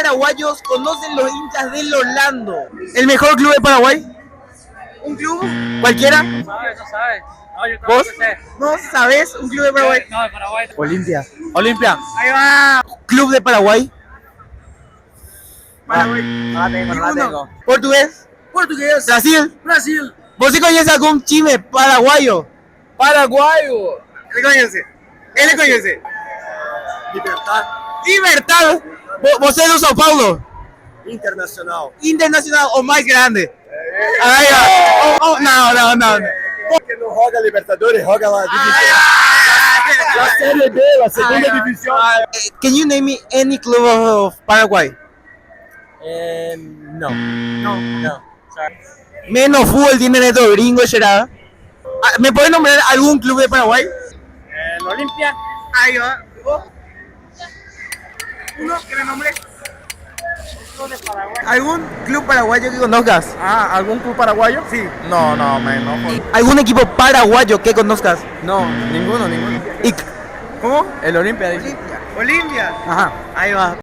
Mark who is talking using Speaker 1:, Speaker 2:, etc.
Speaker 1: paraguayos conocen los hinchas del Orlando? ¿El mejor club de Paraguay? ¿Un club? ¿Cualquiera?
Speaker 2: No sabes. No, yo
Speaker 1: ¿Vos? ¿No sabés un club de Paraguay?
Speaker 2: No, de Paraguay.
Speaker 1: Olimpia.
Speaker 2: Olimpia.
Speaker 1: Ahí va. ¿Club de Paraguay?
Speaker 3: No la tengo.
Speaker 1: ¿Portugués?
Speaker 3: Portugués.
Speaker 1: ¿Brasil?
Speaker 3: Brasil.
Speaker 1: ¿Vos sí conoces algún chime paraguayo?
Speaker 3: Paraguayo.
Speaker 1: ¿Le conoce? ¿Él le conoce?
Speaker 3: Libertad.
Speaker 1: Libertad. ¿Vos sos de São Paulo?
Speaker 3: Internacional.
Speaker 1: Internacional o más grande. Ahí va. No.
Speaker 3: Que no joga Libertadores, joga la división. La Serie B, la segunda división.
Speaker 1: Can you name me any club of Paraguay?
Speaker 3: No. No. Sorry.
Speaker 1: Menos fútbol tienen estos gringos, ¿será? ¿Me puedes nombrar algún club de Paraguay?
Speaker 2: El Olimpia.
Speaker 1: Ahí va. ¿Vos? ¿Uno que me nombre?
Speaker 2: De Paraguay.
Speaker 1: ¿Algún club paraguayo que conozcas?
Speaker 3: ¿Algún club paraguayo?
Speaker 1: Sí.
Speaker 3: No.
Speaker 1: ¿Algún equipo paraguayo que conozcas?
Speaker 3: No, ninguno.
Speaker 1: ¿Y cómo?
Speaker 3: El Olimpia, dice.
Speaker 1: Olimpia.
Speaker 3: Ajá.
Speaker 1: Ahí va.